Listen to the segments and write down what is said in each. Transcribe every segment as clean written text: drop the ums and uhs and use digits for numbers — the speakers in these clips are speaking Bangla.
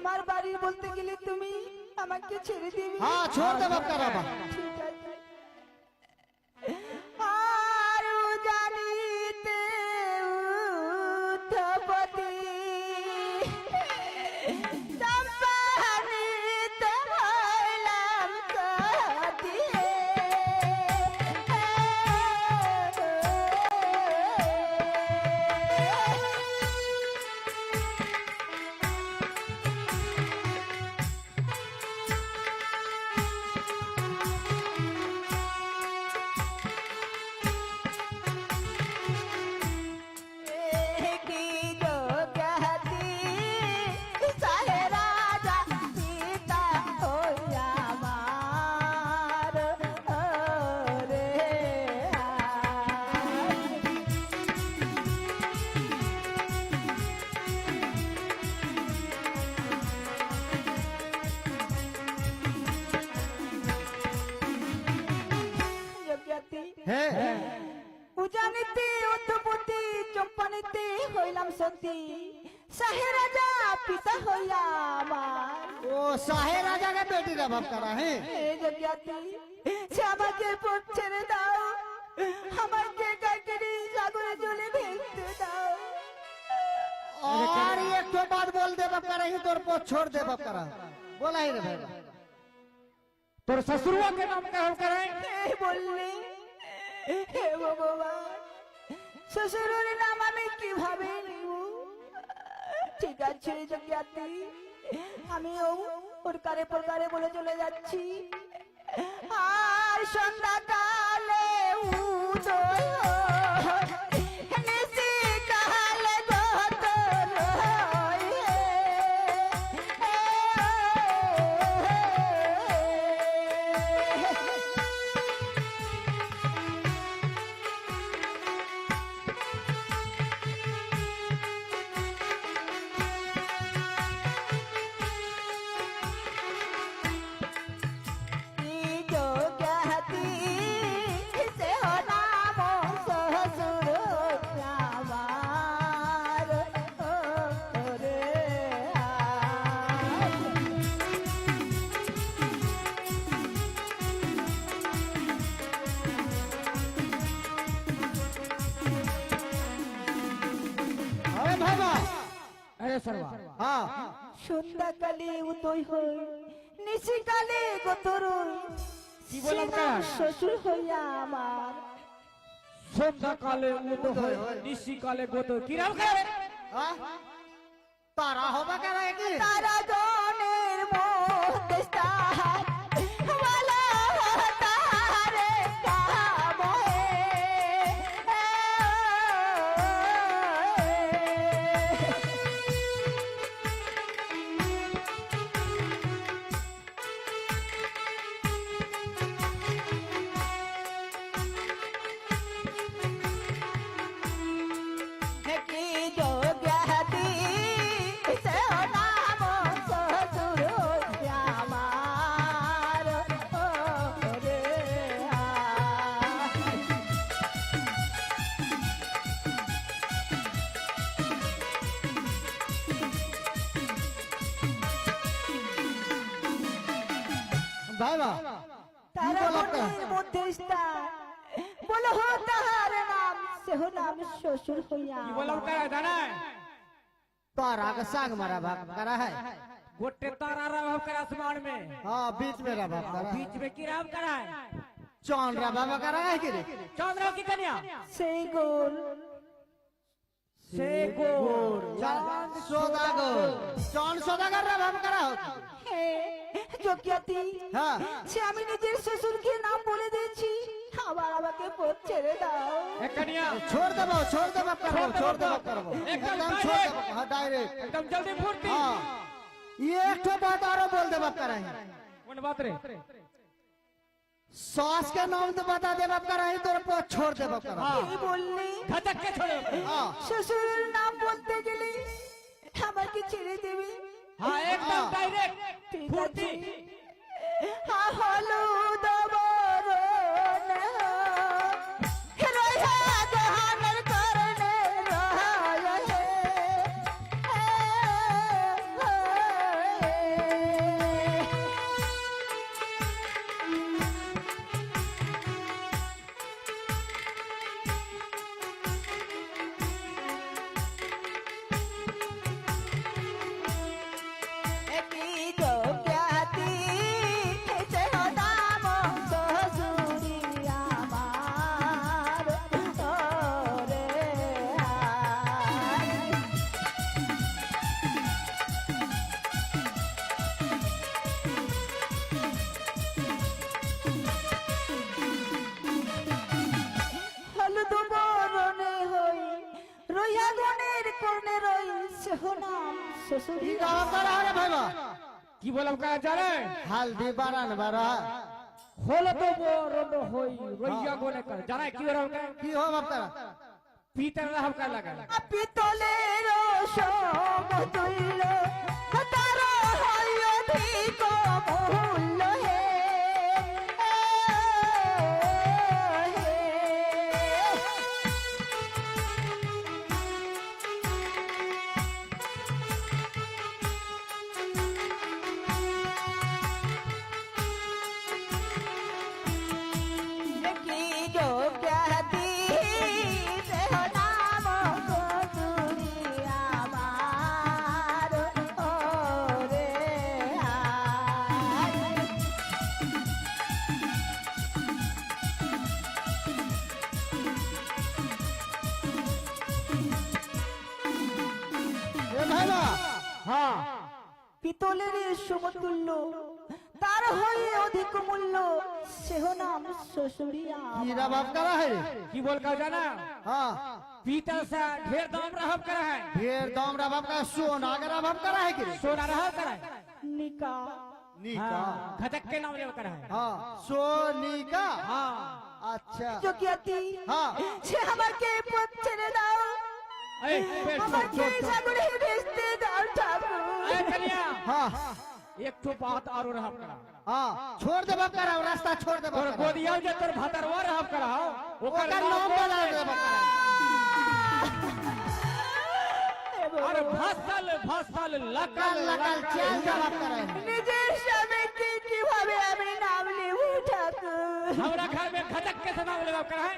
আমার বাড়ির বলতে গেলে তুমি আমাকে ছেড়ে দিবি? हाँ छोड़ दे बाप का राबा ঠিক আছে। আর জানিতে উত্থপতি সম্পানিতে হইলাম সতী। উজানিতে উত্থপতি চম্পানিতে হইলাম সতী। শাহে রাজা পিতা হইয়া আমার। वो शाहे राजा का बेटी रा बाप का है যজ্ঞাতি সে আমাকে পথ ছেড়ে দাও, আমাকে কাকিরি সাগরে জলে ভেসতে দাও। और एक तो बात बोल दे बाप का रही तोर को छोड़ दे बाप का बोला ही रे भाई তোর ससुरवा के नाम का होकर है এই বললি হে ভগবান, শ্বশুরের নাম আমি কিভাবে নিব? ঠিক আছে যজ্ঞাতি, আমিও প্রকারে প্রকারে বলে চলে যাচ্ছি। আর সন্ধ্যাকালে উদয় নিশিকালে গোতর हाँ সন্ধ্যাকালে উদয় হই নিশিকালে গোতর কি বললাম কাজ? শ্বশুর হইয়া আমার। সন্ধ্যাকালে উদয় হয় নিশিকালে গত কি নাম করে हाँ? तारा होगा क्या रहा है कि তারা গণের মধ্যে স্থান বলা তারে কাময়ে। কি যোগ্যাতি সে নাম শ্বশুর আমার রে। बाबा তারা বলো তো? গণের মধ্যে স্থান বলো তাহার নাম সেহ নাম শ্বশুর হইয়া কি বললাম কাজ জানা तारा का सांग मारा बाप का रहा है गोटे तारा रहा कर आसमान में हाँ बीच में रहा बाप का रहा है बीच में की राम करा है चौन रहा बाबा का रहा है कि रे चंद्र की कन्या সেই গোল से गोर चौन सौदागर चौन सौदागर रहा बाप का रहा হে যোগ্যাতি, हाँ সে আমি নিজের শ্বশুরকে নাম বলে দিয়েছি, আবার আমাকে পথ ছেড়ে দাও। एक कन्या छोड़ दे बाप का रहो छोड़ दे बाप का रहो एकदम एकदम छोड़ दे बाप, हाँ डायरेक्ट एकदम जल्दी फुर्ती हाँ ये एक तो बात और बोल दे बाप का रहा है कौन बात रे सास के नाम तो बता दे बाप का रहा है तोर को छोड़ दे बाप का रहा है এই বললি धचक के छोड़ो हाँ শ্বশুরের নাম বলতে গেলে আমাকে ছেড়ে দিবি? हाँ एकदम हाँ। डायरेक्ट ঠিক फुर्ती আছে। হলুদ বরণ রয়া গহনের করনে রয়ে। শ্বশুর কি জবাব করা হবে ভাইবা? কি বললাম কারা জানে হালদি বাড়ান বাড়া হলো তো বড় হই রইয়া গনে কর জানা কি ওরা কি হো আপনারা? পিতর রাহব কা লাগা পিতলের সমতুল্য তার হয় অধিক মূল্য হে কি যোগ্যাতি দেহ নাম কতুরি আমার ওরে আয়। এ ভাইবা হ্যাঁ পিতলের সমতুল্য তার হয়ে অধিক মূল্য সেহ নাম শ্বশুরি কি জবাব করা है रे? কি বল কা জানা हाँ पीतल से ढेर दाम रहब करा है ढेर दाम रबाब का सोना का रबाब करा है कि रे? सोना रहब करा है निका निका खटक के नाम ले करा है हाँ सोनिका हाँ अच्छा যোগ্যাতি हाँ সে আমাকে পথ ছেড়ে দাও ए पेट আমাকে छोड़ সাগরে ভেসতে দাও ঠাকুর ए कन्या हाँ एक तो बात आरो रहब करा हाँ छोड़ दे बाप करा रास्ता छोड़ दे तोर बाप करा गोदिया जे तोर भतरवा रहब करा ओकर नाम बता दे बाप करा अरे भसल भसल लकल लकल चल जवाब करा है নিজের স্বামীকে কিভাবে আমি নাম নেব ঠাকুর हमरा घर में खटक के नाम ले करा है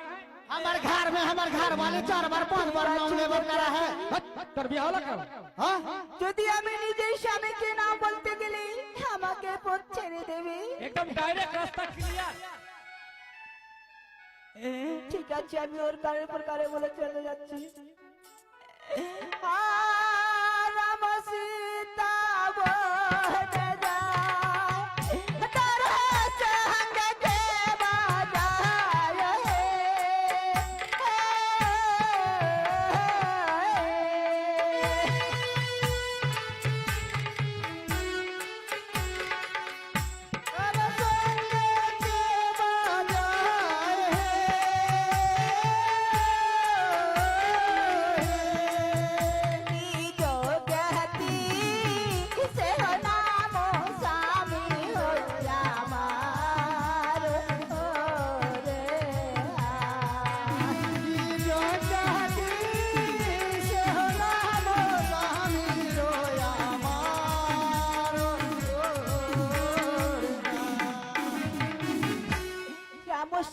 हमार घर वाले 4 बार 5 बार नाम लेबर करा है तोर बियाह होला कर हाँ যদি আমি নিজের স্বামীকে নাম বলতে গেলে আমাকে পথ ছেড়ে দেবে एकदम डायरेक्ट रास्ता क्लियर ঠিক আছে আমি ওর কারে পর কারে বলে চলে যাচ্ছি রাম সীতা বনে যায় তার সঙ্গে কে বাজায়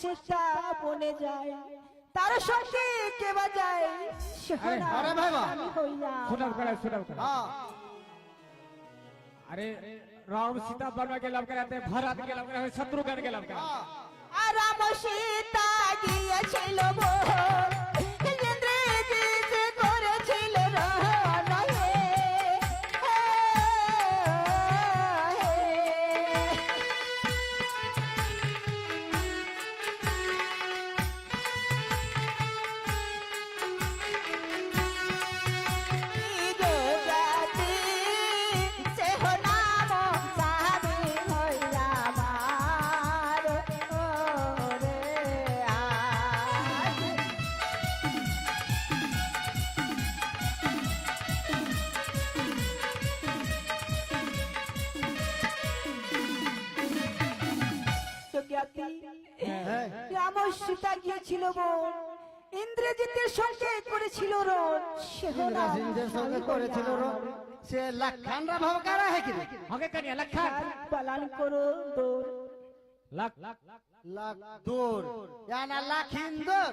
সীতা বনে যায় তার সঙ্গে কে বাজায় अरे भाई वाह। सुनब करा हाँ अरे राम सीता बनवा के लब कराते भरत के लब करा शत्रुघ्न के लब करा রাম সীতা গিয়েছিল ইন্দ্রজিৎ করেছিল রহন রাম সীতা গিয়েছিল বোন ইন্দ্রজিতের সঙ্গে করেছিল রণ সিংহের সঙ্গে করেছিল সে লক্ষণ ভাব করা है कि रे? आगे करिया लखन পালন করো দৌড় लख दूर याना लखिंदर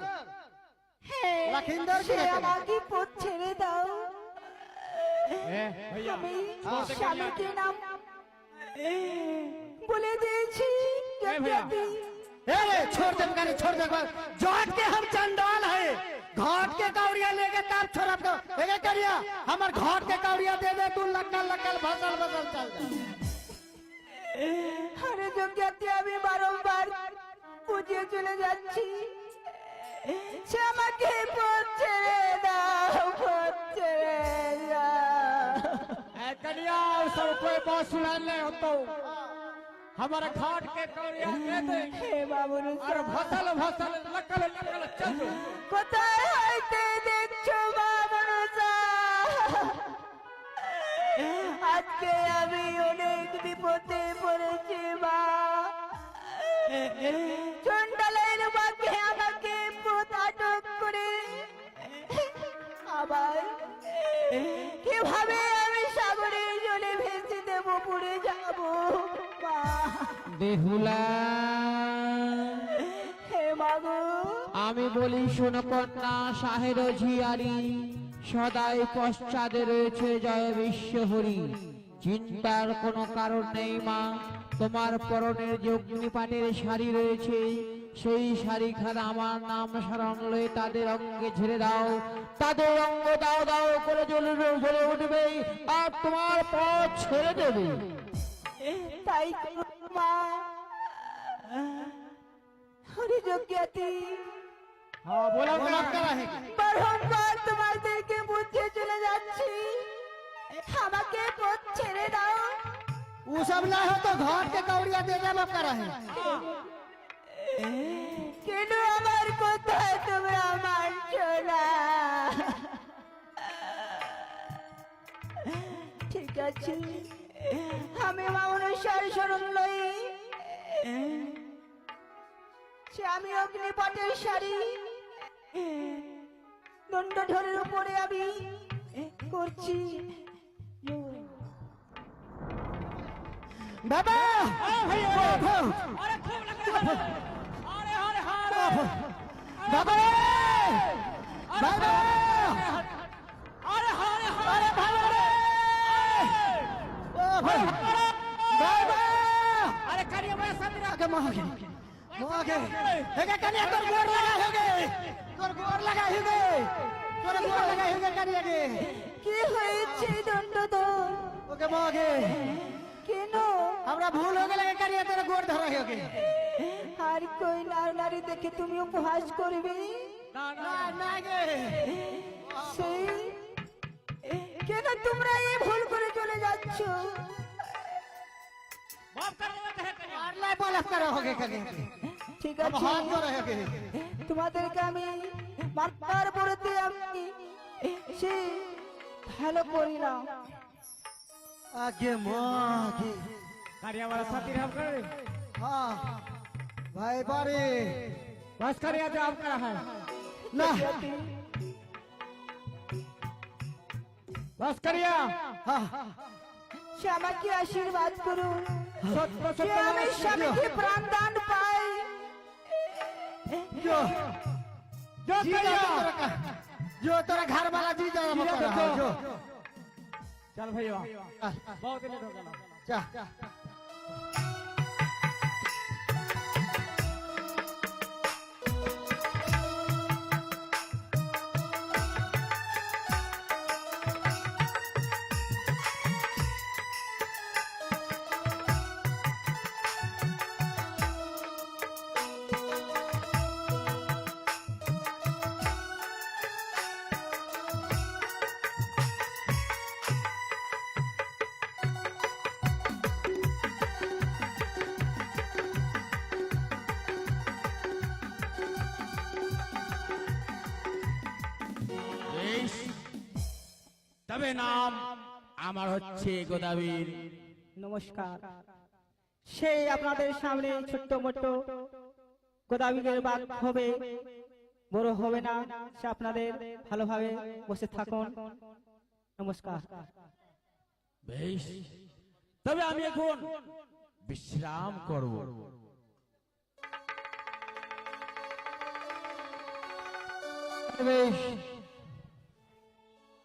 लखिंदर সে के আমাকে পথ ছেড়ে দাও ए भैया আমি छोड़ दे স্বামীকে নাম বলে দিয়েছি ए भैया अरे छोड़ दे गाड़ी छोड़ दे जोट के हम चंडाल है घाट के कौड़िया लेके तब छोड़ दो एगे करिया हमार घाट के कौड़िया दे दे तू लक्कल लक्कल भसल भसल चल जा আরে যোগ্যাতি আমি বারংবার বুঝিয়ে চলে যাচ্ছি সে আমাকে পথ ছেড়ে দাও পথ ছেড়ে দাও कन्या सब कोई बात सुनाने हो तो हमारे घाट के कौड़िया दे दे। হে বাবুর और भसल भसल लकल लकल चल दो। কোথায় হইতে দেখছো বাবুর আজকে আমি অনেক বিপদে পড়েছি মা। চন্ডালের বাকে আমাকে ভূত আটক করে আবার কিভাবে আমি সাগরে জলে ভেসে দেব, পুড়ে যাব মা। বেহুলা হে মাগো, আমি বলি শোনো কন্যা শাহের ঝিয়ারি সদাই পশ্চাদে রয়েছে জয় বিশ্বহরি। চিন্তার কোনো কারণ নেই মা, তোমার পরনের যে অগ্নিপাটের শাড়ি রয়েছে সেই শাড়িখানা আমার নাম স্মরণ লয়ে তাদের অঙ্গে ছেড়ে দাও। তাদের অঙ্গ দাও দাও করে জ্বলে জ্বলে উঠবে আর তোমার পথ ছেড়ে দেবে। তাই করো মা। হরি যজ্ঞাতি হ্যাঁ বলো বারংবার তোমাদেরকে বুঝে চলে যাচ্ছি, আমাকে পথ ছেড়ে দাও। वो सब ना हो तो घाट के कौड़िया दे दे बाप करा है। কেন আমার কোথায় তোমরা মানছো না? ঠিক আছে, আমি মা অনুসার শরণ লই। সে আমি অগ্নিপটের শাড়ি দণ্ডধরের উপরে আমি করছি। बाबा बाबा बाबा अरे भाई रे ओ भाई बाबा अरे करिए मैं साथ आगे मागे हेगे कन्या तोर गोर लगा होगे, तोर गोर लगा होगे, तोर गोर लगा होगे कन्या के কি হয়েছে দণ্ডধর? ओके मागे কেন हमरा भूल हो गेले कन्या तोर गोर धरा होगे। আর কই নারী দেখে তুমি উপহাস করবে? ना ना ना गे সেই কেন তোমরা এই ভুল করে চলে যাচ্ছ? माफ कर दो कहे कन्या। और लाई बलफ करा होगे कन्या ঠিক हम আছে, हाथ धरा होगे। তোমাদেরকে আমি মাতার পড়তে আমি সে ভালো করি না। आगे मागे करिया वाला साथी हम कर हाँ भाई बारी बस करिया जो आप करा है ना बस करिया। हाँ সে আমাকে আশীর্বাদ করুন, सत्य সে আমি सत्य স্বামীকে প্রাণদান পাই। जो जो जी करिया तेरा का जो तेरा घर वाला जी जा जी रहा जा जो चल भैया बहुत लेट हो गया। जा তবে নাম আমার হচ্ছে গোদাবীর। নমস্কার। সেই আপনাদের সামনে ছোট্ট মোটো গোদাবীরের বাদ হবে, বড় হবে না, সে আপনাদের ভালোভাবে বসে থাকুন। নমস্কার। বেশ, তবে আমি এখন বিশ্রাম করব। बेश